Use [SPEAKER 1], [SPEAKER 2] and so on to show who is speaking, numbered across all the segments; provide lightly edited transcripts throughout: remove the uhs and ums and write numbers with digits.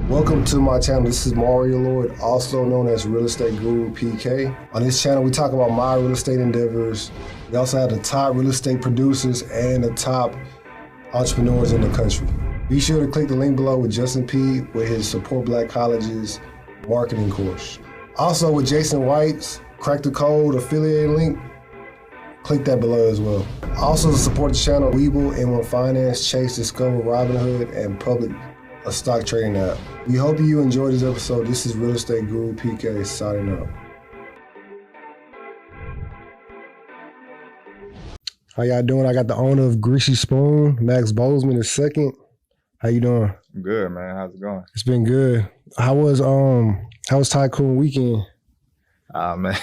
[SPEAKER 1] Welcome to my channel. This is Mario Lloyd, also known as Real Estate Guru PK. On this channel, we talk about my real estate endeavors. We also have the top real estate producers and the top entrepreneurs in the country. Be sure to click the link below with Justin P with his Support Black Colleges marketing course. Also with Jason White's Crack the Code affiliate link, click that below as well. Also to support the channel, Webull, M1 Finance, Chase, Discover, Robinhood, and Public, a stock trading app. We hope you enjoyed this episode. This is Real Estate Guru PK signing out. How y'all doing? I got the owner of Greasy Spoon, Max Bozeman is second. How you doing?
[SPEAKER 2] Good, man. How's it going?
[SPEAKER 1] It's been good. How was Tycoon weekend?
[SPEAKER 2] Man,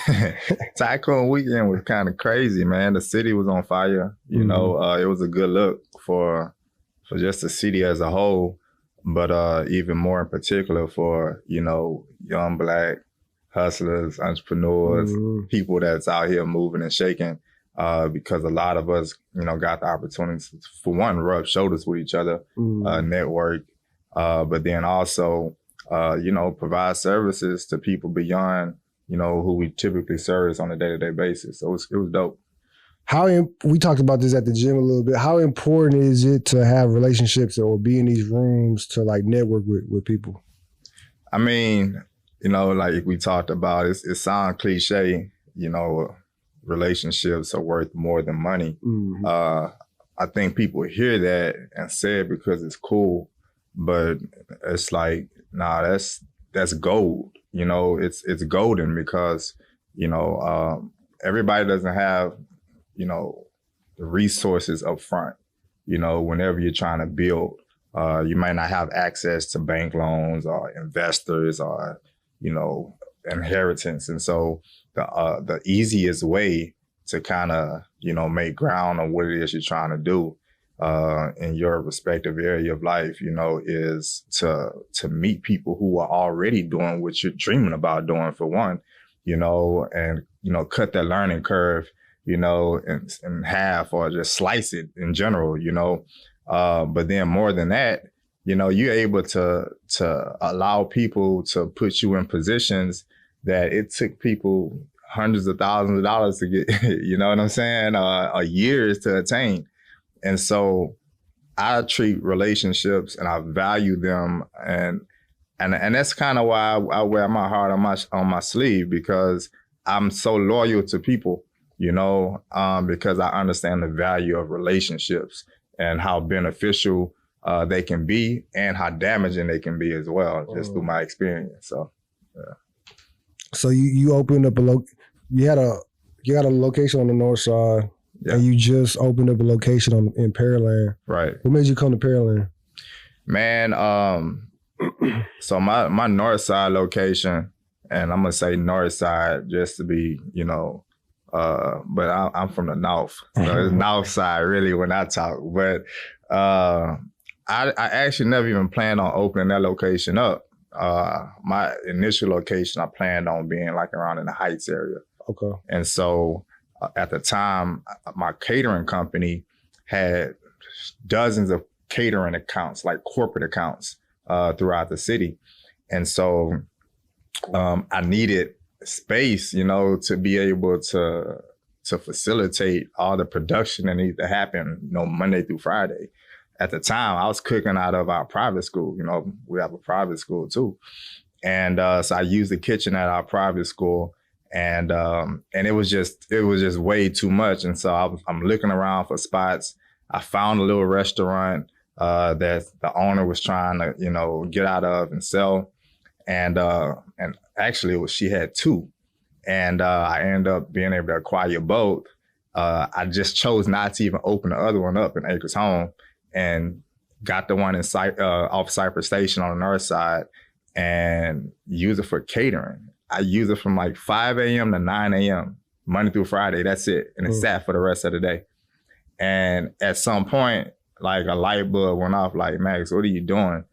[SPEAKER 2] Tycoon weekend was kind of crazy, man. The city was on fire. You know, it was a good look for just the city as a whole, but even more in particular for, you know, young Black hustlers, entrepreneurs, people that's out here moving and shaking, because a lot of us, you know, got the opportunity to, for one, rub shoulders with each other, network, but then also, you know, provide services to people beyond, you know, who we typically service on a day-to-day basis. So it was dope.
[SPEAKER 1] We talked about this at the gym a little bit. How important is it to have relationships or be in these rooms to like network with people?
[SPEAKER 2] I mean, you know, like we talked about, it sounds cliche, you know, relationships are worth more than money. I think people hear that and say it because it's cool, but it's like, nah, that's gold. You know, it's golden because, you know, everybody doesn't have, you know, the resources up front. You know, whenever you're trying to build, you might not have access to bank loans or investors or, you know, inheritance. And so the easiest way to kind of, you know, make ground on what it is you're trying to do in your respective area of life, you know, is to meet people who are already doing what you're dreaming about doing, for one, you know, and, you know, cut that learning curve, you know, in half or just slice it in general, you know. But then more than that, you know, you're able to allow people to put you in positions that it took people hundreds of thousands of dollars to get, you know what I'm saying, or years to attain. And so I treat relationships and I value them, and that's kind of why I wear my heart on my sleeve, because I'm so loyal to people, you know, because I understand the value of relationships and how beneficial they can be and how damaging they can be as well, just through my experience. So, yeah.
[SPEAKER 1] So you opened up you had a location on the north side. Yeah. And you just opened up a location in Pearland. Right. What made you come to Pearland?
[SPEAKER 2] Man, so my north side location, and I'm gonna say north side just to be, you know, but I'm from the north, so it's north side really when I talk. But I actually never even planned on opening that location up. My initial location, I planned on being like around in the Heights area. Okay. And so at the time, my catering company had dozens of catering accounts, like corporate accounts, throughout the city. And so I needed space, you know, to be able to facilitate all the production that needed to happen, you know, Monday through Friday. At the time, I was cooking out of our private school. You know, we have a private school too. And so I used the kitchen at our private school. And it was just way too much. And so I'm looking around for spots. I found a little restaurant that the owner was trying to, you know, get out of and sell. And actually she had two. And I ended up being able to acquire both. I just chose not to even open the other one up in Acres Home, and got the one in off Cypress Station on the north side and use it for catering. I use it from like 5 a.m. to 9 a.m., Monday through Friday. That's it. And it sat for the rest of the day. And at some point, like a light bulb went off, like, Max, what are you doing?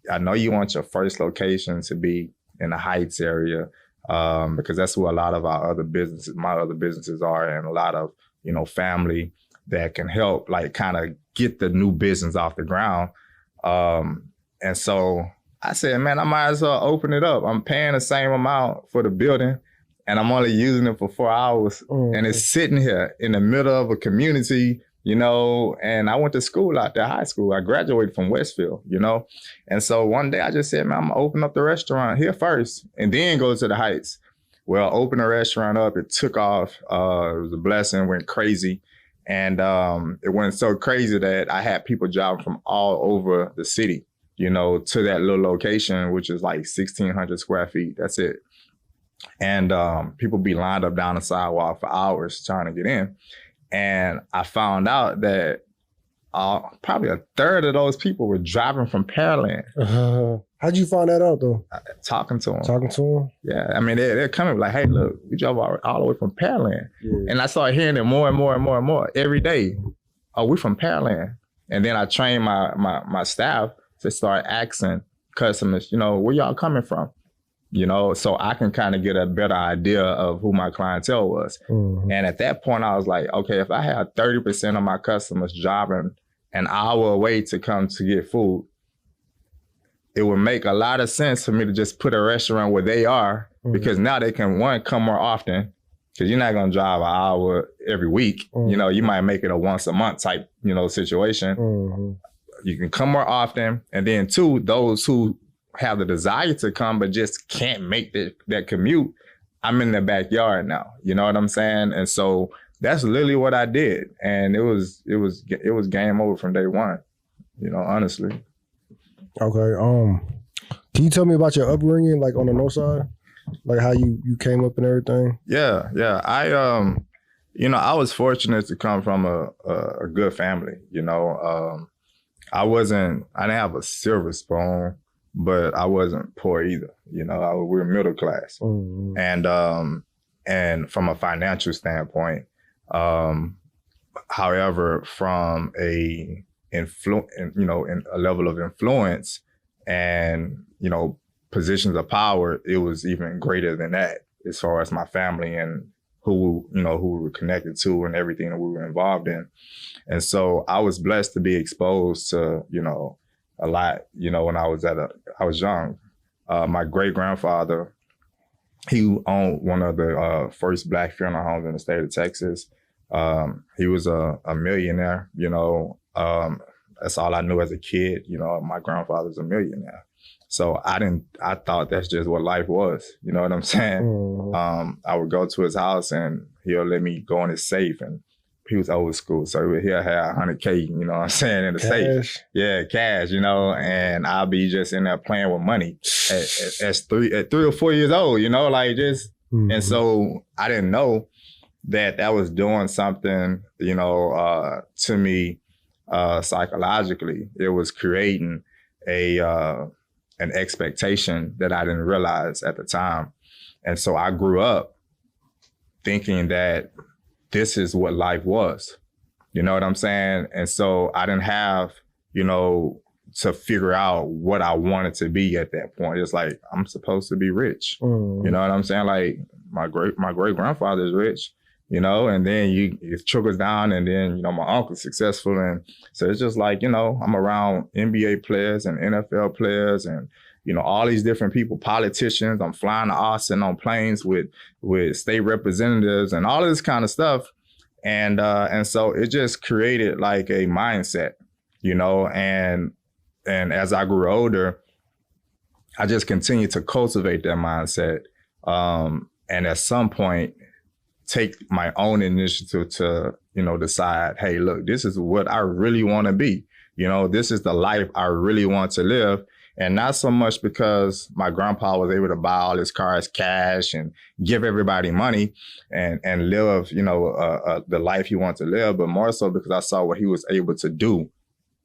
[SPEAKER 2] I know you want your first location to be in the Heights area, because that's where a lot of my other businesses are, and a lot of, you know, family that can help like kind of get the new business off the ground. And so I said, man, I might as well open it up. I'm paying the same amount for the building and I'm only using it for 4 hours. And it's sitting here in the middle of a community, you know, and I went to school out there, high school. I graduated from Westfield, you know. And so one day I just said, man, I'm gonna open up the restaurant here first and then go to the Heights. Well, open the restaurant up, it took off. It was a blessing, went crazy. And it went so crazy that I had people driving from all over the city, you know, to that little location, which is like 1,600 square feet. That's it. And people be lined up down the sidewalk for hours trying to get in. And I found out that probably a third of those people were driving from Pearland.
[SPEAKER 3] How'd you find that out, though?
[SPEAKER 2] Talking to them.
[SPEAKER 3] Talking to them?
[SPEAKER 2] Yeah. I mean, they're coming like, hey, look, we drove all the way from Pearland.
[SPEAKER 3] Yeah.
[SPEAKER 2] And I started hearing it more and more and more and more every day. Oh, we from Pearland. And then I trained my staff to start asking customers, you know, where y'all coming from? You know, so I can kind of get a better idea of who my clientele was. And at that point, I was like, okay, if I had 30% of my customers driving an hour away to come to get food, it would make a lot of sense for me to just put a restaurant where they are, because now they can, one, come more often, because you're not going to drive an hour every week. You know, you might make it a once a month type, you know, situation. You can come more often. And then two, those who have the desire to come but just can't make that commute, I'm in their backyard now. You know what I'm saying? And so that's literally what I did. And it was game over from day one, you know, honestly.
[SPEAKER 3] Okay. Can you tell me about your upbringing, like on the north side? Like how you came up and everything?
[SPEAKER 2] Yeah. I you know, I was fortunate to come from a good family, you know. I didn't have a silver spoon, but I wasn't poor either. You know, we were middle class. And from a financial standpoint, however, from a level of influence and, you know, positions of power, it was even greater than that as far as my family and who we were connected to and everything that we were involved in. And so I was blessed to be exposed to, you know, a lot, you know, when I was young. My great grandfather, he owned one of the first Black funeral homes in the state of Texas. He was a millionaire, you know. That's all I knew as a kid. You know, my grandfather's a millionaire. So I thought that's just what life was. You know what I'm saying? I would go to his house and he'll let me go in his safe, and he was old school. So he'll have $100K, you know what I'm saying, in the safe. Yeah, cash, you know, and I'll be just in there playing with money at 3 or 4 years old, you know, like just, and so I didn't know that was doing something, you know, to me psychologically. It was creating an expectation that I didn't realize at the time. And so I grew up thinking that this is what life was. You know what I'm saying? And so I didn't have, you know, to figure out what I wanted to be at that point. It's like, I'm supposed to be rich. You know what I'm saying? Like my great grandfather is rich, you know, and then it trickles down, and then, you know, my uncle's successful. And so it's just like, you know, I'm around NBA players and NFL players and, you know, all these different people, politicians. I'm flying to Austin on planes with state representatives and all of this kind of stuff. And so it just created like a mindset, you know, and as I grew older, I just continued to cultivate that mindset. And at some point, take my own initiative to, you know, decide, hey, look, this is what I really want to be. You know, this is the life I really want to live. And not so much because my grandpa was able to buy all his cars cash and give everybody money and live, you know, the life he wanted to live, but more so because I saw what he was able to do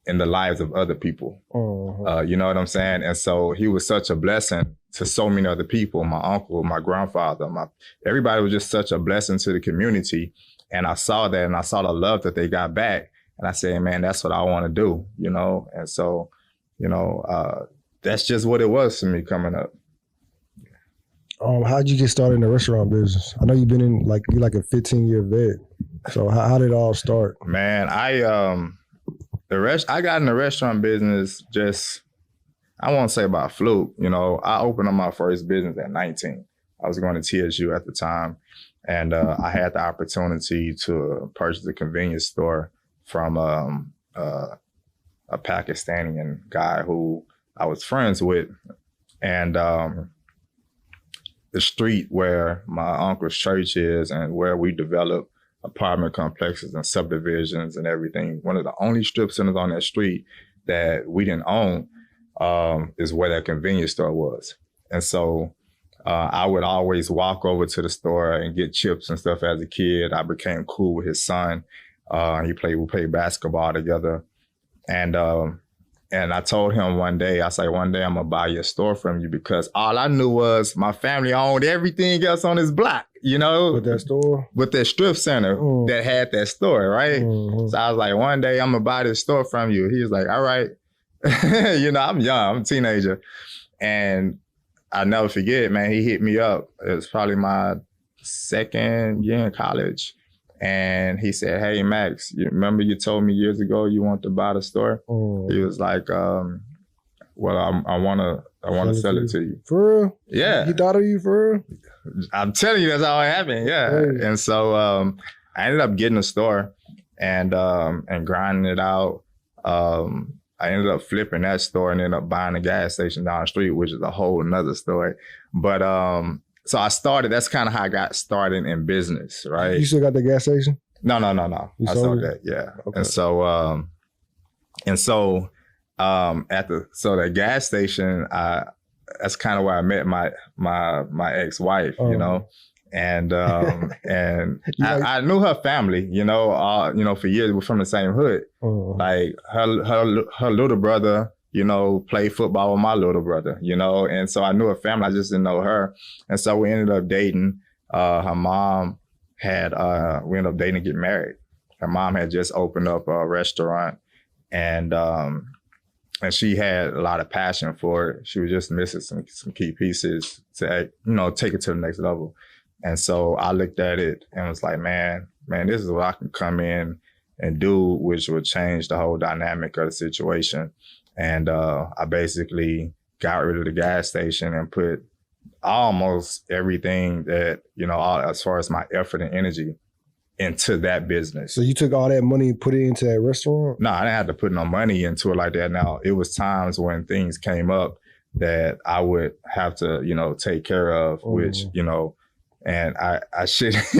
[SPEAKER 2] in the lives of other people. You know what I'm saying? And so he was such a blessing to so many other people. My uncle, my grandfather, everybody was just such a blessing to the community. And I saw that, and I saw the love that they got back. And I said, man, that's what I want to do, you know? And so, you know, that's just what it was for me coming up.
[SPEAKER 3] How'd you get started in the restaurant business? I know you've been in, like, you're like a 15-year vet. So how did it all start?
[SPEAKER 2] Man, I got in the restaurant business just I won't say by fluke. You know, I opened up my first business at 19. I was going to TSU at the time, and I had the opportunity to purchase a convenience store from a Pakistani guy who I was friends with, and the street where my uncle's church is and where we develop apartment complexes and subdivisions and everything. One of the only strip centers on that street that we didn't own is where that convenience store was. And so I would always walk over to the store and get chips and stuff as a kid. I became cool with his son. We played basketball together. And I told him one day, I said, one day I'm gonna buy your store from you, because all I knew was my family owned everything else on this block, you know?
[SPEAKER 3] With that store?
[SPEAKER 2] With that strip center that had that store, right? So I was like, one day I'm gonna buy this store from you. He was like, all right. You know, I'm young, I'm a teenager. And I'll never forget, man, he hit me up. It was probably my second year in college. And he said, hey, Max, you remember you told me years ago you want to buy the store? He was like, well, I want to sell it to you.
[SPEAKER 3] For real?
[SPEAKER 2] Yeah.
[SPEAKER 3] He thought of you for real?
[SPEAKER 2] I'm telling you, that's how it happened. Yeah. Hey. And so I ended up getting a store and grinding it out. I ended up flipping that store and ended up buying a gas station down the street, which is a whole nother story. But so I started, that's kind of how I got started in business, right?
[SPEAKER 3] You still got the gas station?
[SPEAKER 2] No. I sold that, yeah. Okay. And so the gas station, that's kind of where I met my ex-wife, you know, and I knew her family, you know, for years. We're from the same hood. Like her little brother, you know, played football with my little brother, you know, and so I knew her family. I just didn't know her, and so we ended up dating. Her mom had we ended up dating and getting married. Her mom had just opened up a restaurant, and she had a lot of passion for it. She was just missing some key pieces to, you know, take it to the next level. And so I looked at it and was like, man, this is what I can come in and do, which would change the whole dynamic of the situation. And I basically got rid of the gas station and put almost everything that, you know, as far as my effort and energy into that business.
[SPEAKER 3] So you took all that money and put it into that restaurant?
[SPEAKER 2] No, I didn't have to put no money into it like that. Now, it was times when things came up that I would have to, you know, take care of, which, you know, and I shouldn't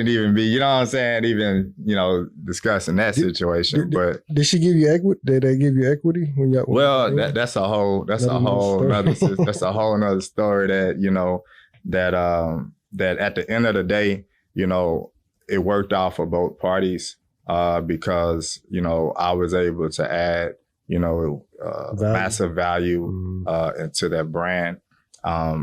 [SPEAKER 2] even be, you know what I'm saying, even, you know, discussing that situation. But
[SPEAKER 3] did she give you equity? Did they give you equity when you?
[SPEAKER 2] Well, that's a whole nother story that, you know, that at the end of the day, you know, it worked out for both parties because, you know, I was able to add, you know, massive value into that brand,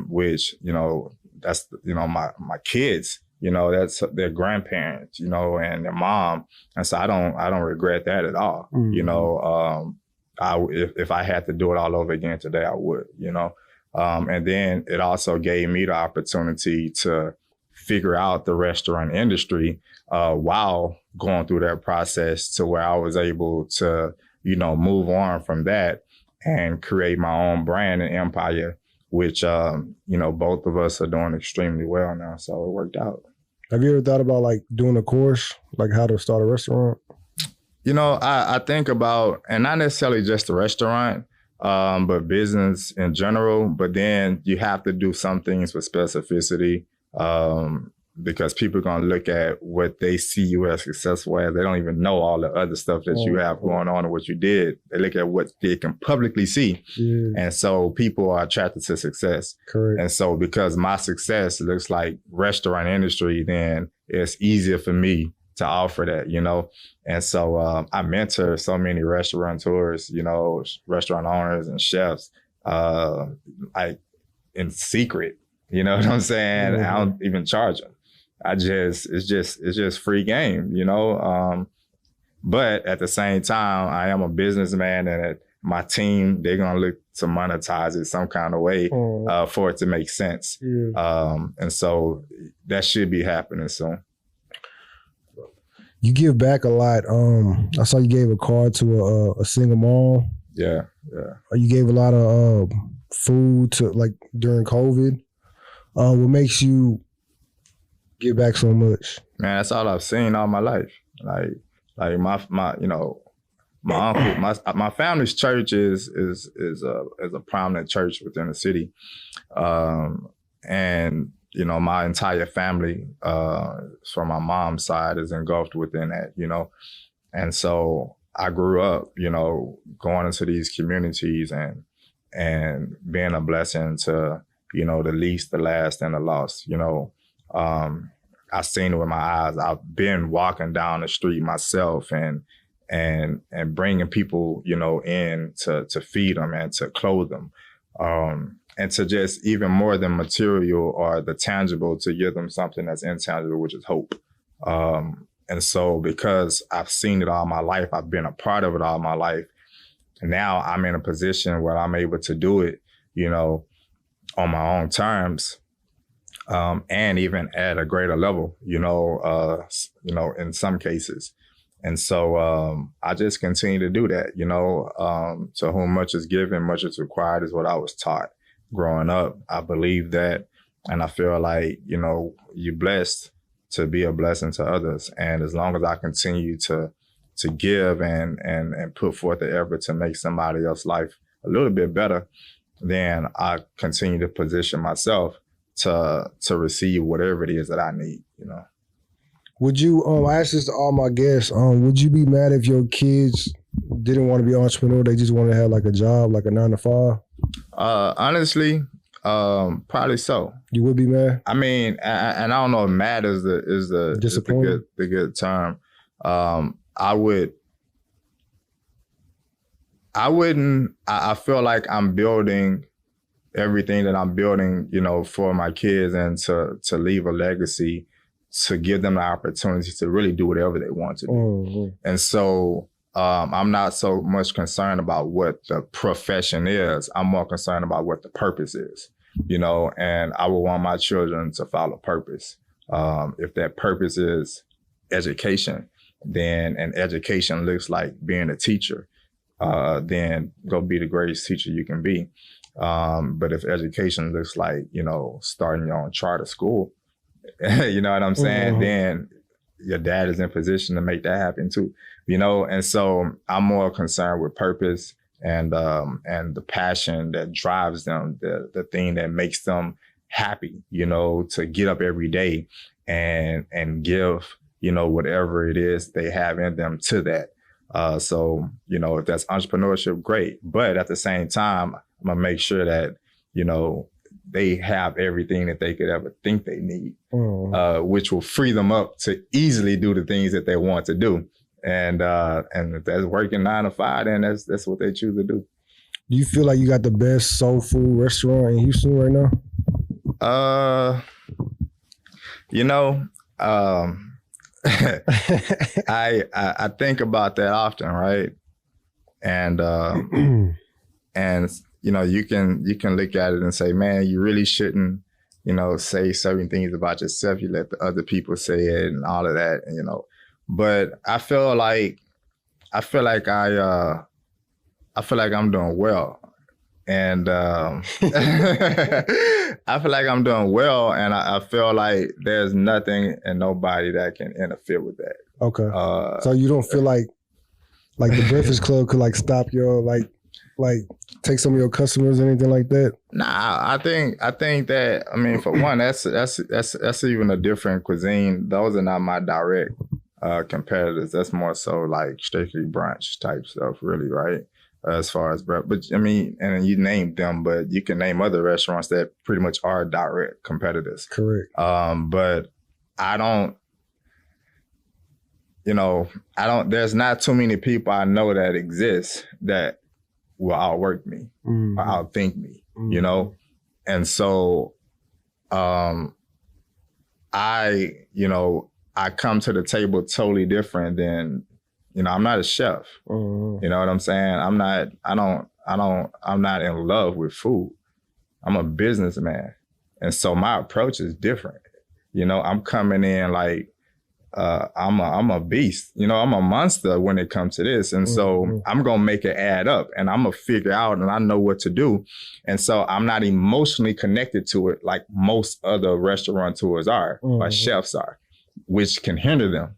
[SPEAKER 2] which, you know, that's, you know, my kids, you know, that's their grandparents, you know, and their mom. And so I don't regret that at all. You know, if I had to do it all over again today, I would, you know. And then it also gave me the opportunity to figure out the restaurant industry while going through that process, to where I was able to, you know, move on from that and create my own brand and empire, which, you know, both of us are doing extremely well now. So it worked out.
[SPEAKER 3] Have you ever thought about like doing a course, like how to start a restaurant?
[SPEAKER 2] You know, I think about, and not necessarily just a restaurant, but business in general. But then you have to do some things with specificity because people are going to look at what they see you as successful as. They don't even know all the other stuff that you have going on and what you did. They look at what they can publicly see. Yeah. And so people are attracted to success.
[SPEAKER 3] Correct.
[SPEAKER 2] And so because my success looks like restaurant industry, then it's easier for me to offer that, you know? And so I mentor so many restaurateurs, you know, restaurant owners and chefs, like in secret, you know what I'm saying? Mm-hmm. I don't even charge them. It's just free game, you know? But at the same time, I am a businessman, and my team, they're going to look to monetize it some kind of way for it to make sense. Yeah. And so that should be happening soon.
[SPEAKER 3] You give back a lot. I saw you gave a car to a single mom.
[SPEAKER 2] Yeah.
[SPEAKER 3] You gave a lot of food to like during COVID. What makes you give back so much?
[SPEAKER 2] Man, that's all I've seen all my life. Like my you know, my uncle, my family's church is a prominent church within the city. And you know, my entire family from my mom's side is engulfed within that, you know. And so I grew up, you know, going into these communities and being a blessing to, you know, the least, the last, and the lost, you know. I've seen it with my eyes. I've been walking down the street myself and bringing people, you know, in to feed them and to clothe them. And to just even more than material or the tangible, to give them something that's intangible, which is hope. And so because I've seen it all my life, I've been a part of it all my life, now I'm in a position where I'm able to do it, you know, on my own terms, and even at a greater level, you know, in some cases. And so I just continue to do that, you know, to whom much is given, much is required is what I was taught growing up. I believe that, and I feel like, you know, you're blessed to be a blessing to others. And as long as I continue to give and put forth the effort to make somebody else's life a little bit better, then I continue to position myself to receive whatever it is that I need, you know.
[SPEAKER 3] Would you, I asked this to all my guests, would you be mad if your kids didn't want to be entrepreneur, they just wanted to have like a job, like a 9 to 5?
[SPEAKER 2] Honestly, probably so.
[SPEAKER 3] You would be mad?
[SPEAKER 2] I mean, and I don't know if mad is the good term. I wouldn't. I feel like I'm building everything that I'm building, you know, for my kids and to leave a legacy, to give them the opportunity to really do whatever they want to do. Mm-hmm. And so I'm not so much concerned about what the profession is. I'm more concerned about what the purpose is, you know, and I would want my children to follow purpose. If that purpose is education, then and education looks like being a teacher, then go be the greatest teacher you can be. But if education looks like, you know, starting your own charter school, you know what I'm saying? Mm-hmm. Then your dad is in position to make that happen too, you know? And so I'm more concerned with purpose and the passion that drives them, the thing that makes them happy, you know, to get up every day and give, you know, whatever it is they have in them to that. So, you know, if that's entrepreneurship, great. But at the same time, I'm gonna make sure that, you know, they have everything that they could ever think they need, which will free them up to easily do the things that they want to do. And if that's working 9 to 5, then that's what they choose to do.
[SPEAKER 3] Do you feel like you got the best soul food restaurant in Houston right now?
[SPEAKER 2] You know, I think about that often, right? And you know, you can look at it and say, man, you really shouldn't, you know, say certain things about yourself. You let the other people say it and all of that, and, you know. But I feel like I'm doing well, and I feel like I'm doing well, and I feel like there's nothing and nobody that can interfere with that.
[SPEAKER 3] Okay. So you don't feel like the Breakfast Club could like stop your like take some of your customers or anything like that?
[SPEAKER 2] Nah, I think that, I mean, for one, that's even a different cuisine. Those are not my direct competitors. That's more so like strictly brunch type stuff, really, right? As far as breakfast, but I mean, and you named them, but you can name other restaurants that pretty much are direct competitors.
[SPEAKER 3] Correct.
[SPEAKER 2] But I don't. You know, there's not too many people I know that exist that will outwork me, mm-hmm. or outthink me, mm-hmm. you know? And so I come to the table totally different than, you know, I'm not a chef. Mm-hmm. You know what I'm saying? I'm not in love with food. I'm a businessman. And so my approach is different. You know, I'm coming in like I'm a beast. You know, I'm a monster when it comes to this. And so I'm going to make it add up and I'm going to figure out and I know what to do. And so I'm not emotionally connected to it like most other restaurateurs are or chefs are, which can hinder them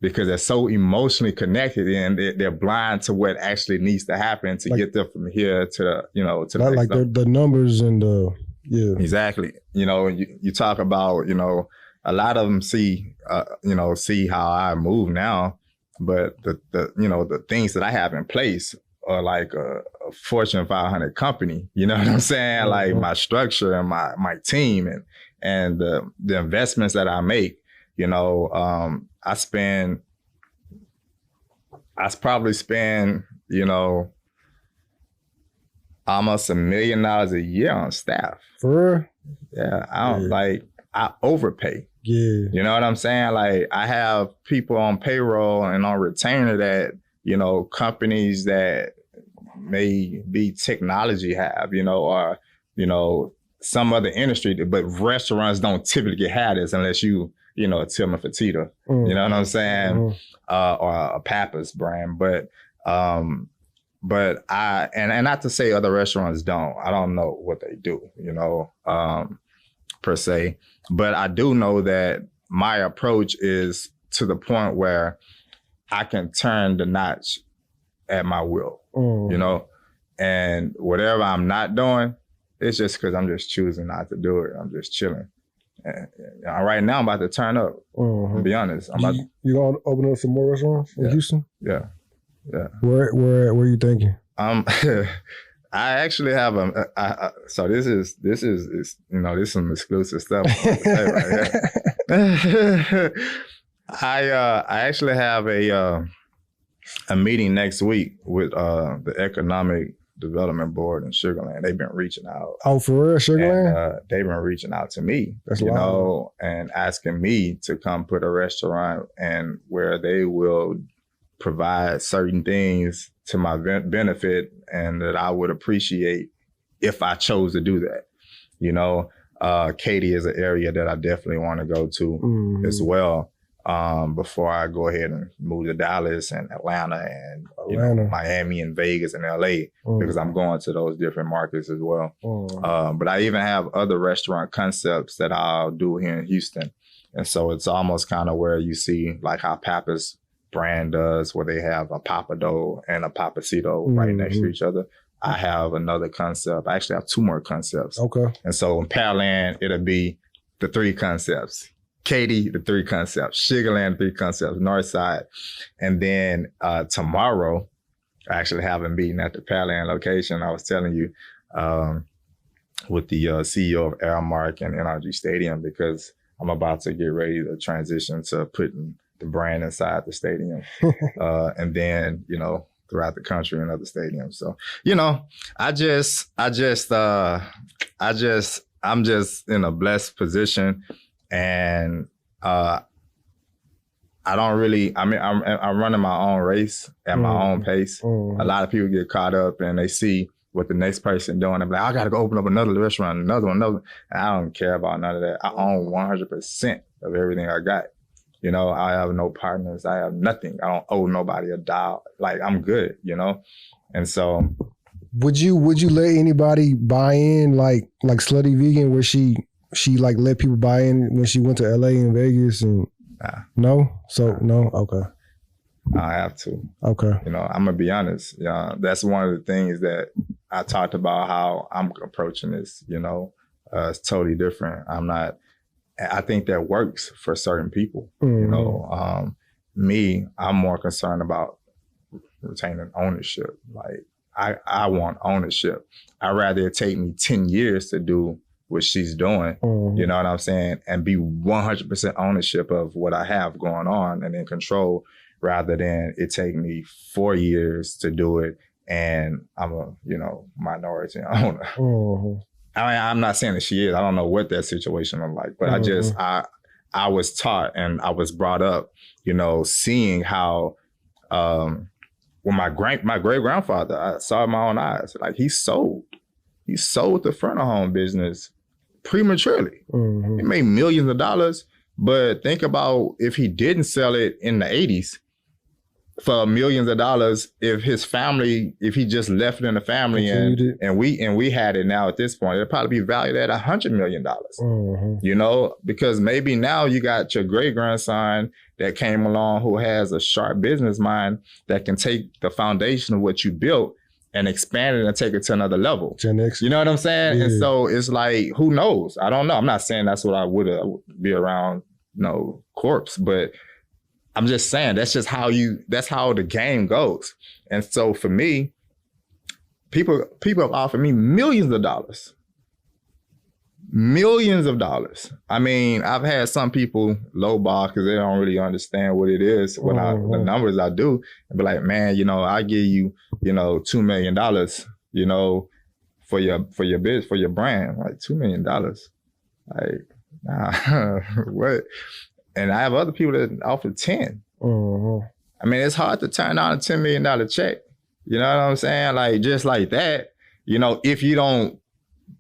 [SPEAKER 2] because they're so emotionally connected and they're blind to what actually needs to happen to get them from here to the, to the
[SPEAKER 3] next
[SPEAKER 2] like
[SPEAKER 3] the numbers and
[SPEAKER 2] Exactly. You talk about, a lot of them see how I move now, but the things that I have in place are like a Fortune 500 company. You know what I'm saying? Like my structure and my team and the investments that I make. I probably spend almost $1 million a year on staff.
[SPEAKER 3] For real?
[SPEAKER 2] Yeah, I overpay.
[SPEAKER 3] Yeah.
[SPEAKER 2] You know what I'm saying? Like I have people on payroll and on retainer that, companies that may be technology have, or, some other industry, but restaurants don't typically get had this unless you, Tim and Fatita, you know what I'm saying? Or a Pappas brand. But and not to say other restaurants don't. I don't know what they do, per se. But I do know that my approach is to the point where I can turn the notch at my will, and whatever I'm not doing, it's just because I'm just choosing not to do it. I'm just chilling. And right now, I'm about to turn up. To be honest,
[SPEAKER 3] you gonna open up some more restaurants in Houston?
[SPEAKER 2] Yeah.
[SPEAKER 3] Where are you thinking?
[SPEAKER 2] I actually have so this is some exclusive stuff right here. I actually have a meeting next week with the Economic Development Board in Sugar Land. They've been reaching out.
[SPEAKER 3] Oh, for real, Sugar Land?
[SPEAKER 2] They've been reaching out to me,
[SPEAKER 3] That's
[SPEAKER 2] and asking me to come put a restaurant and where they will provide certain things to my benefit and that I would appreciate if I chose to do that. Katy is an area that I definitely want to go to as well before I go ahead and move to Dallas and Atlanta and Miami and Vegas and LA because I'm going to those different markets as well. But I even have other restaurant concepts that I'll do here in Houston. And so it's almost kind of where you see like how Pappas brand does, where they have a Papado and a Papacito right next to each other. I have another concept. I actually have 2 more concepts.
[SPEAKER 3] Okay.
[SPEAKER 2] And so in Pearland, it'll be the 3 concepts. Katy, the 3 concepts. Sugarland, 3 concepts. Northside. And then tomorrow, I actually have a meeting at the Pearland location. I was telling you with the CEO of Airmark and NRG Stadium because I'm about to get ready to transition to putting the brand inside the stadium, and then throughout the country and other stadiums. So I'm just in a blessed position, and I don't really. I mean, I'm running my own race at my own pace. A lot of people get caught up and they see what the next person doing. I'm like, I got to go open up another restaurant, another one. And I don't care about none of that. I own 100% of everything I got. I have no partners. I have nothing. I don't owe nobody a dollar. Like I'm good, And so,
[SPEAKER 3] would you let anybody buy in like Slutty Vegan, where she like let people buy in when she went to LA and Vegas and no? So no, okay.
[SPEAKER 2] I have to.
[SPEAKER 3] Okay.
[SPEAKER 2] I'm gonna be honest. That's one of the things that I talked about how I'm approaching this. It's totally different. I think that works for certain people. Me, I'm more concerned about retaining ownership. Like I want ownership. I'd rather it take me 10 years to do what she's doing, you know what I'm saying, and be 100% ownership of what I have going on and in control, rather than it take me 4 years to do it and I'm a, minority owner. I mean, I'm not saying that she is. I don't know what that situation is like, but I was taught and I was brought up, seeing how when my great grandfather, I saw it with my own eyes, like he sold the front of home business prematurely. He made millions of dollars But think about if he didn't sell it in the 80s for millions of dollars, if he just left it in the family and we had it now at this point, it'd probably be valued at $100 million. You know, because maybe now you got your great grandson that came along who has a sharp business mind that can take the foundation of what you built and expand it and take it to another level.
[SPEAKER 3] 10X.
[SPEAKER 2] You know what I'm saying?
[SPEAKER 3] Yeah.
[SPEAKER 2] And so it's like, who knows? I don't know. I'm not saying that's what I would be around, corpse, but I'm just saying that's how the game goes. And so for me, people have offered me millions of dollars. I mean, I've had some people lowball because they don't really understand what it is. The numbers I do, and be like, man, I give you, $2 million, for your biz, for your brand, like $2 million. Like, nah, what? And I have other people that offer 10. I mean, it's hard to turn down a $10 million check. You know what I'm saying? Like, just like that, if you don't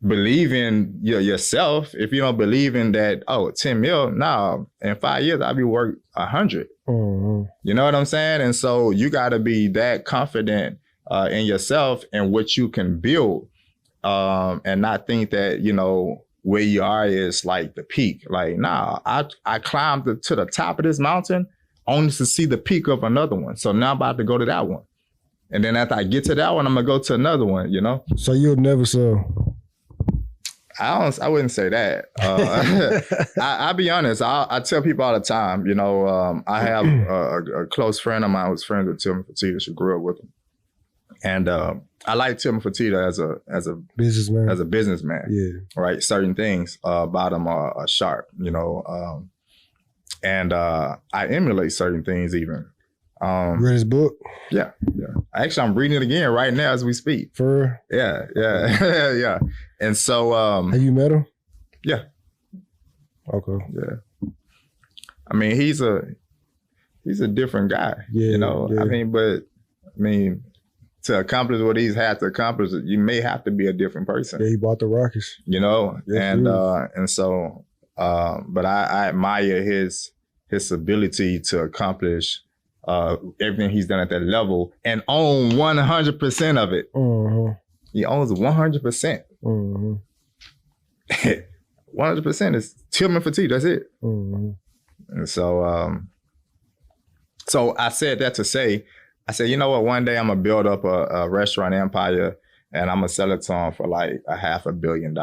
[SPEAKER 2] believe in yourself, if you don't believe in that, 10 mil, no, in 5 years, I'll be worth 100. You know what I'm saying? And so you got to be that confident in yourself and what you can build, and not think that, where you are is like the peak. Like, nah, I climbed to the top of this mountain only to see the peak of another one. So now I'm about to go to that one. And then after I get to that one, I'm gonna go to another one,
[SPEAKER 3] So you'll never sell?
[SPEAKER 2] I wouldn't say that. I'll be honest. I tell people all the time, I have a close friend of mine who's friends with Tim Fertitta. She grew up with him. And I like Tim Fertitta as a businessman.
[SPEAKER 3] Yeah.
[SPEAKER 2] Right. Certain things about him are sharp, and I emulate certain things even.
[SPEAKER 3] Read his book?
[SPEAKER 2] Yeah. Actually, I'm reading it again right now as we speak.
[SPEAKER 3] For real?
[SPEAKER 2] Yeah. Yeah. And so
[SPEAKER 3] have you met him?
[SPEAKER 2] Yeah.
[SPEAKER 3] Okay.
[SPEAKER 2] Yeah. I mean, he's a different guy.
[SPEAKER 3] Yeah.
[SPEAKER 2] Yeah. To accomplish what he's had to accomplish, you may have to be a different person.
[SPEAKER 3] Yeah, he bought the Rockets.
[SPEAKER 2] Yes, and so but I admire his ability to accomplish everything he's done at that level and own 100% of it. He owns 100%. 100% is Tillman Fertitta. That's it. And so, so I said that to say, I said, you know what? One day I'm gonna build up a restaurant empire, and I'm gonna sell it to him for like $500 million.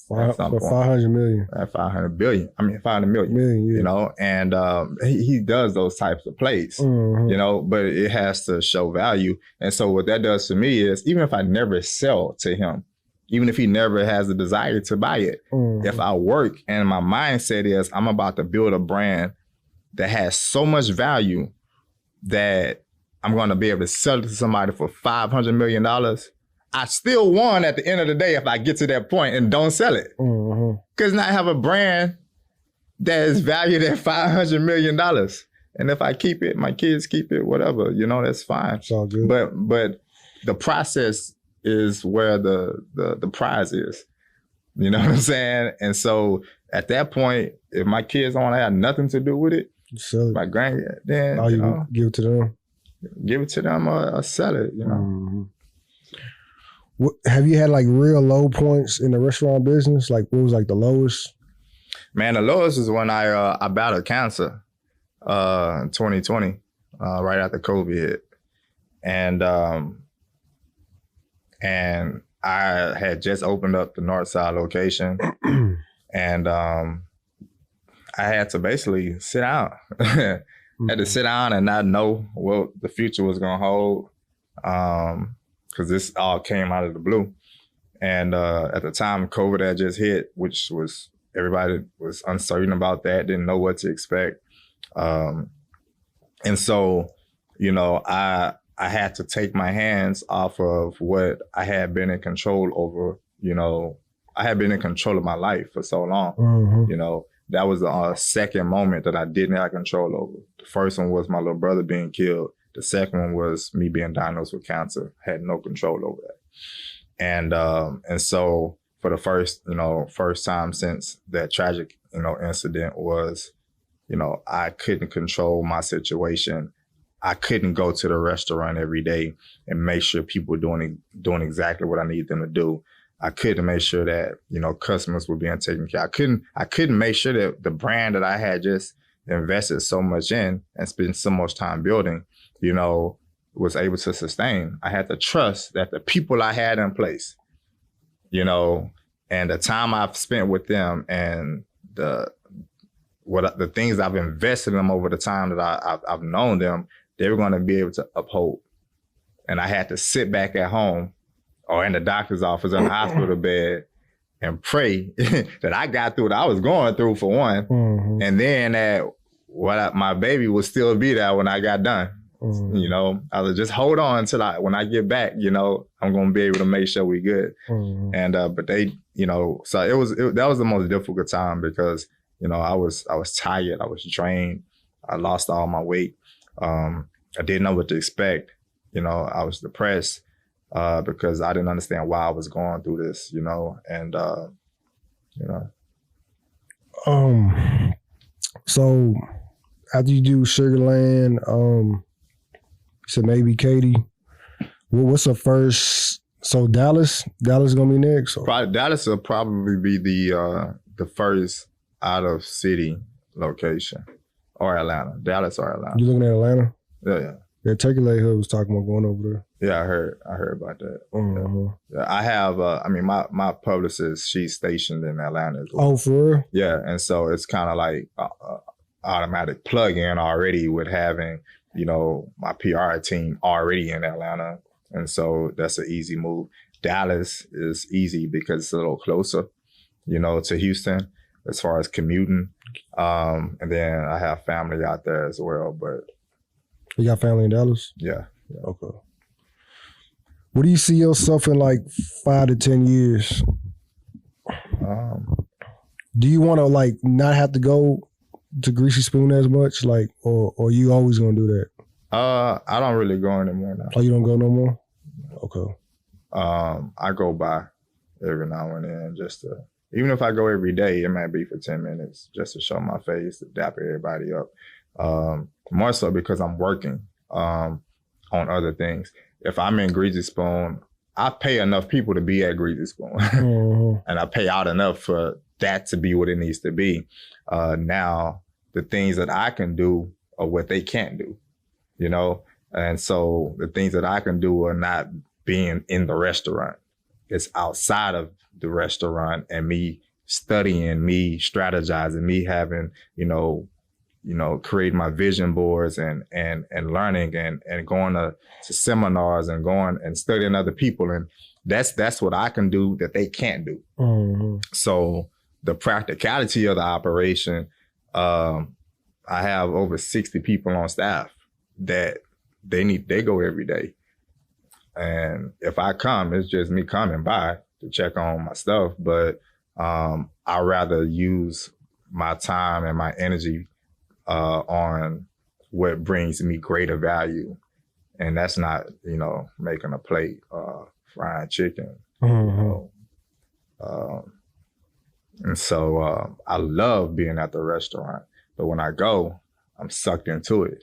[SPEAKER 3] For 500 million.
[SPEAKER 2] 500 billion. I mean, 500 million.
[SPEAKER 3] Yeah.
[SPEAKER 2] And he does those types of plays. But it has to show value. And so what that does for me is, even if I never sell to him, even if he never has the desire to buy it, if I work and my mindset is I'm about to build a brand that has so much value that I'm going to be able to sell it to somebody for $500 million, I still won at the end of the day if I get to that point and don't sell it. Because now I have a brand that is valued at $500 million. And if I keep it, my kids keep it, whatever, that's fine.
[SPEAKER 3] It's all good.
[SPEAKER 2] But the process is where the prize is. You know what I'm saying? And so at that point, if my kids don't have nothing to do with it,
[SPEAKER 3] sell it.
[SPEAKER 2] My granddad, then
[SPEAKER 3] you give it to them.
[SPEAKER 2] Give it to them or sell it.
[SPEAKER 3] Have you had like real low points in the restaurant business? Like, what was like the lowest?
[SPEAKER 2] Man, the lowest is when I battled cancer in 2020, right after COVID hit, and I had just opened up the North Side location, and I had to basically sit down. I had to sit down and not know what the future was gonna hold, because this all came out of the blue. And at the time, COVID had just hit, which was, everybody was uncertain about that, didn't know what to expect. And so, I had to take my hands off of what I had been in control over. I had been in control of my life for so long, That was the second moment that I didn't have control over. The first one was my little brother being killed. The second one was me being diagnosed with cancer. Had no control over that. And so for the first time since that tragic, incident was, I couldn't control my situation. I couldn't go to the restaurant every day and make sure people were doing exactly what I need them to do. I couldn't make sure that, customers were being taken care of. I couldn't make sure that the brand that I had just invested so much in and spent so much time building, was able to sustain. I had to trust that the people I had in place, and the time I've spent with them and the things I've invested in them over the time that I've known them, they were going to be able to uphold. And I had to sit back at home or in the doctor's office or in the hospital bed and pray that I got through what I was going through, for one. Mm-hmm. And then that my baby will still be there when I got done. Mm-hmm. I was just hold on until when I get back, I'm going to be able to make sure we good. Mm-hmm. And, but they, so that was the most difficult time because, I was tired. I was drained. I lost all my weight. I didn't know what to expect. I was depressed because I didn't understand why I was going through this, and,
[SPEAKER 3] So after you do Sugarland, you said maybe Katy. What's the first? So Dallas gonna be next? Or?
[SPEAKER 2] Dallas will probably be the first out of city location, or Atlanta. Dallas or Atlanta.
[SPEAKER 3] You looking at Atlanta?
[SPEAKER 2] Yeah.
[SPEAKER 3] Yeah, Turkey Lake Hub was talking about going over
[SPEAKER 2] there. Yeah, I heard about that. Mm-hmm. Yeah, I have. My publicist, she's stationed in Atlanta as well.
[SPEAKER 3] Oh, for real?
[SPEAKER 2] Yeah, and so it's kind of like automatic plug-in already with having, my PR team already in Atlanta, and so that's an easy move. Dallas is easy because it's a little closer, to Houston as far as commuting, and then I have family out there as well, but.
[SPEAKER 3] You got family in Dallas?
[SPEAKER 2] Yeah.
[SPEAKER 3] Okay. What do you see yourself in like 5 to 10 years? Do you want to not have to go to Greasy Spoon as much, or you always gonna do that?
[SPEAKER 2] I don't really go anymore now.
[SPEAKER 3] Oh, you don't go no more? Okay.
[SPEAKER 2] I go by every now and then even if I go every day, it might be for 10 minutes just to show my face, to dap everybody up. More so because I'm working on other things. If I'm in Greasy Spoon, I pay enough people to be at Greasy Spoon. Mm-hmm. And I pay out enough for that to be what it needs to be. Now, the things that I can do are what they can't do, And so the things that I can do are not being in the restaurant. It's outside of the restaurant and me studying, me strategizing, me having, creating my vision boards and learning and going to seminars and going and studying other people. And that's what I can do that they can't do. Mm-hmm. So the practicality of the operation, I have over 60 people on staff that they go every day. And if I come, it's just me coming by to check on my stuff. But I'd rather use my time and my energy on what brings me greater value. And that's not, making a plate, frying chicken. Mm-hmm. And so I love being at the restaurant. But when I go, I'm sucked into it.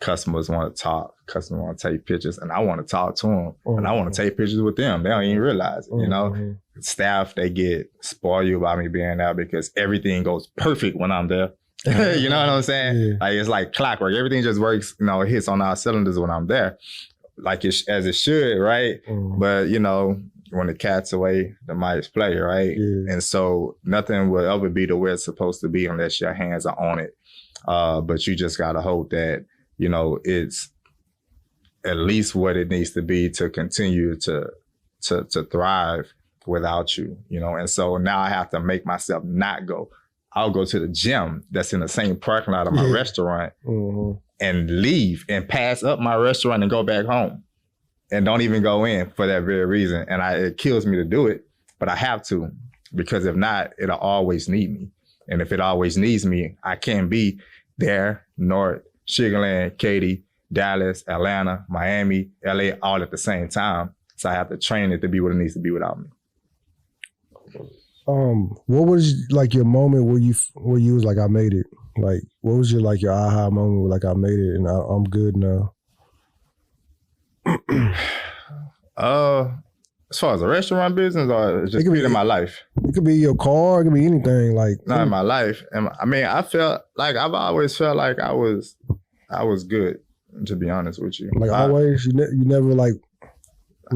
[SPEAKER 2] Customers want to talk. Customers want to take pictures. And I want to talk to them. Mm-hmm. And I want to take pictures with them. They don't even realize it, Mm-hmm. Staff, they get spoiled by me being there because everything goes perfect when I'm there. You know what I'm saying? Yeah. Like it's like clockwork. Everything just works, it hits on our cylinders when I'm there. Like as it should, right? Mm-hmm. But, when the cat's away, the mice play, right? Yeah. And so nothing will ever be the way it's supposed to be unless your hands are on it. But you just got to hope that, it's at least what it needs to be to continue to thrive without you, And so now I have to make myself not go. I'll go to the gym that's in the same parking lot of my restaurant mm-hmm. and leave and pass up my restaurant and go back home and don't even go in for that very reason. And it kills me to do it, but I have to, because if not, it'll always need me. And if it always needs me, I can't be there, North, Sugarland, Katy, Dallas, Atlanta, Miami, LA, all at the same time. So I have to train it to be what it needs to be without me.
[SPEAKER 3] What was like your moment where you was like, I made it? Like, what was your aha moment where like I made it and I'm good now?
[SPEAKER 2] As far as the restaurant business or just in my life?
[SPEAKER 3] It could be your car, it could be anything. Like
[SPEAKER 2] not in my life. And I mean, I felt like I've always felt like I was good, to be honest with you.
[SPEAKER 3] Like always, you never like.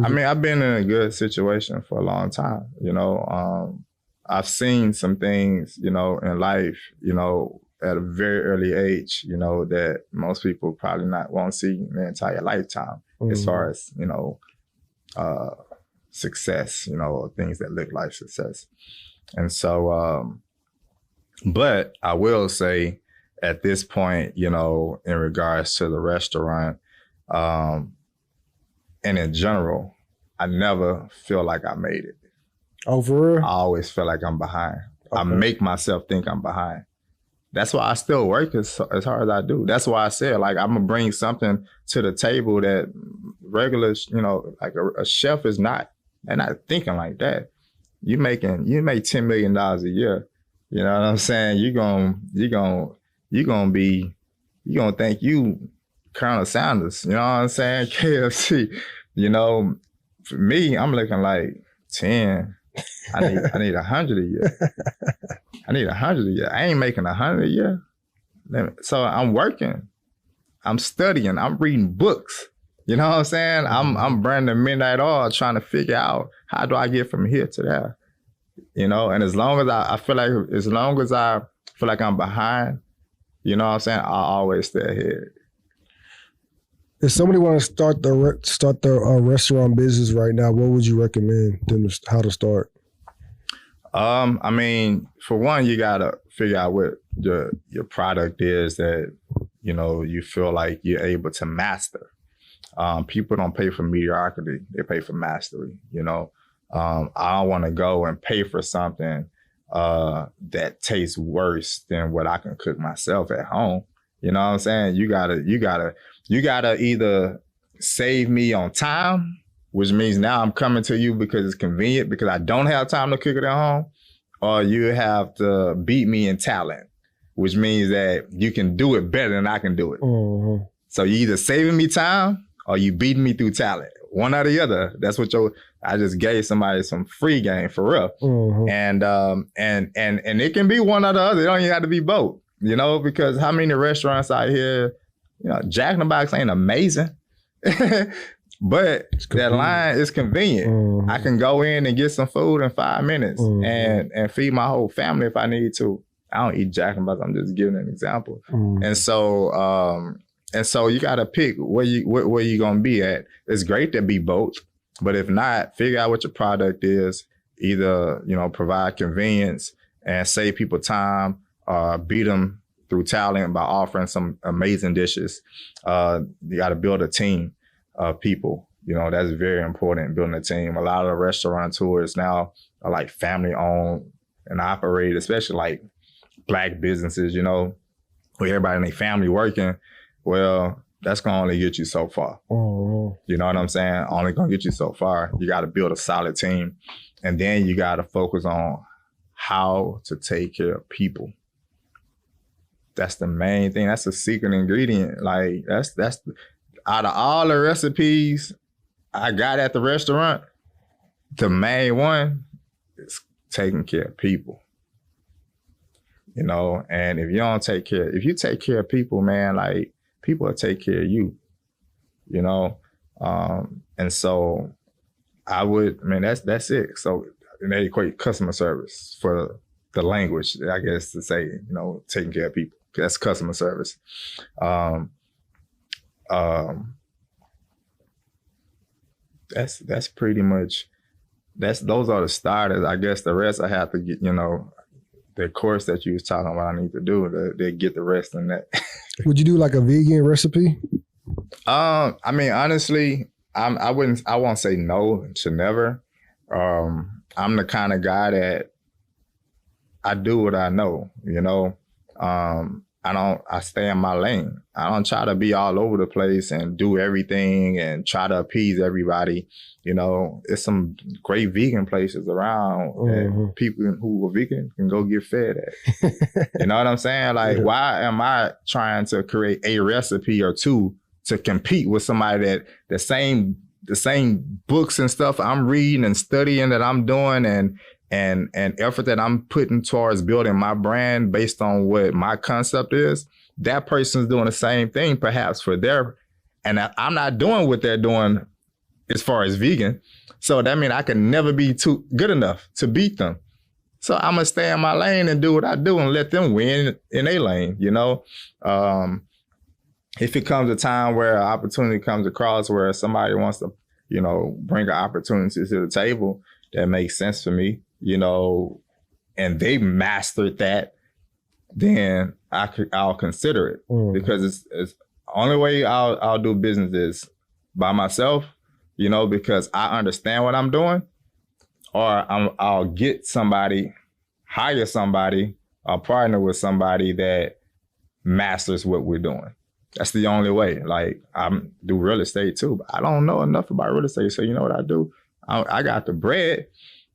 [SPEAKER 2] I mean, I've been in a good situation for a long time. You know, I've seen some things, you know, in life, you know, at a very early age, you know, that most people probably won't see in their entire lifetime, as far as, you know, success, you know, things that look like success. And so, but I will say at this point, you know, in regards to the restaurant, and in general, I never feel like I made it.
[SPEAKER 3] Oh, for real?
[SPEAKER 2] I always feel like I'm behind. Okay. I make myself think I'm behind. That's why I still work as hard as I do. That's why I said, like, I'm gonna bring something to the table that regular, you know, like a chef is not. They're not thinking like that. You make $10 million a year. You know what I'm saying? You're gonna think you Colonel Sanders. You know what I'm saying? KFC. You know, for me, I'm looking like 10. I need 100 a year. I need 100 a year. I ain't making 100 a year. So I'm working. I'm studying. I'm reading books. You know what I'm saying? I'm burning the midnight oil trying to figure out how do I get from here to there. You know, and as long as I feel like I'm behind, you know what I'm saying, I'll always stay ahead.
[SPEAKER 3] If somebody want to start their restaurant business right now, what would you recommend them how to start?
[SPEAKER 2] I mean, for one, you gotta figure out what your product is that, you know, you feel like you're able to master. People don't pay for mediocrity; they pay for mastery. You know, I don't want to go and pay for something that tastes worse than what I can cook myself at home. You know what I'm saying? You gotta either save me on time, which means now I'm coming to you because it's convenient because I don't have time to cook it at home, or you have to beat me in talent, which means that you can do it better than I can do it. Mm-hmm. So you either saving me time or you beating me through talent. One or the other. That's what I just gave somebody some free game for real. Mm-hmm. And it can be one or the other. It don't even have to be both. You know, because how many restaurants out here, you know, Jack in the Box ain't amazing, but that line is convenient. Mm-hmm. I can go in and get some food in 5 minutes and feed my whole family if I need to. I don't eat Jack in the Box. I'm just giving an example. Mm-hmm. And so you got to pick where you gonna be at. It's great to be both, but if not, figure out what your product is. Either, you know, provide convenience and save people time. Beat them through talent by offering some amazing dishes. You got to build a team of people. You know, that's very important, building a team. A lot of the restaurateurs now are like family owned and operated, especially like Black businesses, you know, where everybody in their family working. Well, that's going to only get you so far. Mm-hmm. You know what I'm saying? Only going to get you so far. You got to build a solid team. And then you got to focus on how to take care of people. That's the main thing. That's the secret ingredient. Like that's out of all the recipes I got at the restaurant, the main one is taking care of people. You know, and if you take care of people, man, like people will take care of you. You know, and so that's it. So they equate customer service for the language, I guess, to say, you know, taking care of people. That's customer service. That's pretty much, those are the starters. I guess the rest I have to get, you know, the course that you was talking about I need to do to get the rest in that.
[SPEAKER 3] Would you do like a vegan recipe?
[SPEAKER 2] I mean, honestly, I won't say no to never. I'm the kind of guy that I do what I know, you know. I stay in my lane. I don't try to be all over the place and do everything and try to appease everybody. You know, there's some great vegan places around that people who are vegan can go get fed at. You know what I'm saying? Like, why am I trying to create a recipe or two to compete with somebody that the same books and stuff I'm reading and studying that I'm doing and effort that I'm putting towards building my brand based on what my concept is, that person's doing the same thing perhaps for and I'm not doing what they're doing as far as vegan. So that means I can never be too good enough to beat them. So I'm gonna stay in my lane and do what I do and let them win in their lane, you know? If it comes a time where an opportunity comes across where somebody wants to, you know, bring an opportunity to the table that makes sense for me, you know, and they mastered that, then I'll consider it because it's only way I'll do business is by myself, you know, because I understand what I'm doing, or I'll get somebody, hire somebody, or partner with somebody that masters what we're doing. That's the only way. Like, I do real estate too, but I don't know enough about real estate. So you know what I do? I got the bread.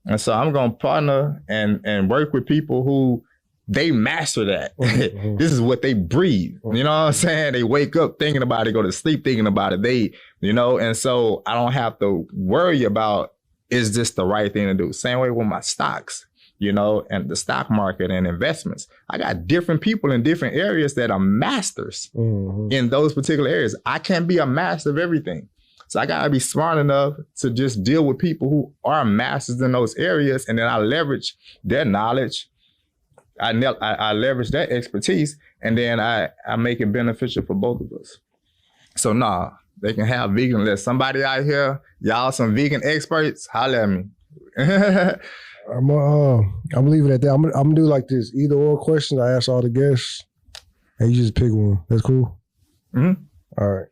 [SPEAKER 2] And so I'm going to partner and work with people who they master that. This is what they breathe. You know what I'm saying? They wake up thinking about it, go to sleep thinking about it. You know, and so I don't have to worry about, is this the right thing to do? Same way with my stocks, you know, and the stock market and investments. I got different people in different areas that are masters in those particular areas. I can't be a master of everything. So I gotta be smart enough to just deal with people who are masters in those areas, and then I leverage their knowledge. I leverage that expertise, and then I make it beneficial for both of us. So they can have vegan. Let somebody out here, y'all some vegan experts, holler at me.
[SPEAKER 3] I'm leaving it at that. I'm gonna do like this either or question. I ask all the guests, and you just pick one. That's cool. All right.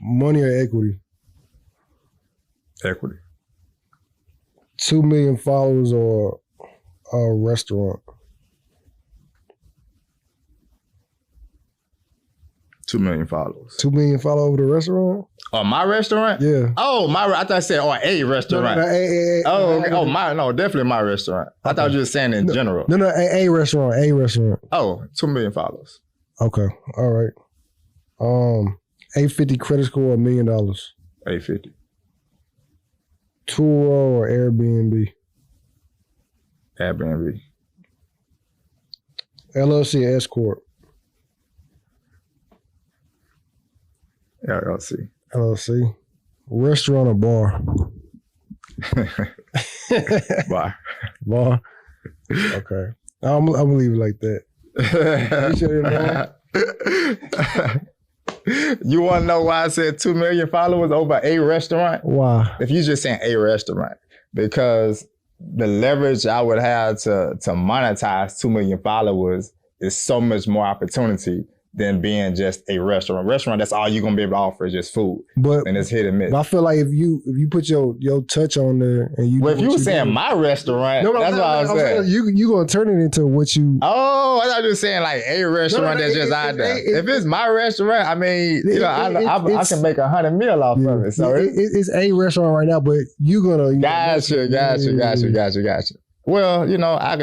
[SPEAKER 3] Money or equity?
[SPEAKER 2] Equity.
[SPEAKER 3] 2 million followers or a restaurant?
[SPEAKER 2] 2 million followers.
[SPEAKER 3] 2 million followers over the restaurant?
[SPEAKER 2] Oh, my restaurant?
[SPEAKER 3] Yeah.
[SPEAKER 2] Oh, I thought I said, a restaurant. No, definitely my restaurant. I thought you were saying in general.
[SPEAKER 3] No, a restaurant.
[SPEAKER 2] Oh, 2 million followers.
[SPEAKER 3] Okay, all right. 850 credit score, $1 million.
[SPEAKER 2] 850.
[SPEAKER 3] Turo or Airbnb?
[SPEAKER 2] Airbnb.
[SPEAKER 3] LLC or S Corp? LLC. Restaurant or bar? Bar. Okay. I'm gonna leave it like that.
[SPEAKER 2] You want to know why I said 2 million followers over a restaurant?
[SPEAKER 3] Why?
[SPEAKER 2] If you're just saying a restaurant, because the leverage I would have to monetize 2 million followers is so much more opportunity than being just a restaurant. Restaurant, that's all you're gonna be able to offer is just food, and it's hit and miss.
[SPEAKER 3] But I feel like if you put your touch on there and you.
[SPEAKER 2] Well, if you were saying my restaurant, that's what I was saying.
[SPEAKER 3] You gonna turn it into what you.
[SPEAKER 2] Oh, I thought you were saying like a restaurant that's just out there. If it's my restaurant, I mean, I can make 100 mil off of it. So
[SPEAKER 3] it's a restaurant right now, but you gonna.
[SPEAKER 2] Gotcha. Well, you know, I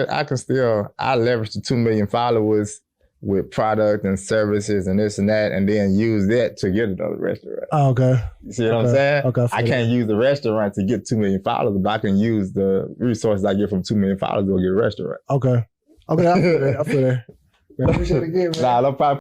[SPEAKER 2] leverage the 2 million followers with product and services and this and that, and then use that to get another restaurant.
[SPEAKER 3] Oh, okay.
[SPEAKER 2] You see what I'm saying?
[SPEAKER 3] Okay.
[SPEAKER 2] I can't use the restaurant to get 2 million followers, but I can use the resources I get from 2 million followers to get a restaurant.
[SPEAKER 3] Okay. I feel that. I appreciate it again, man.
[SPEAKER 2] No problem.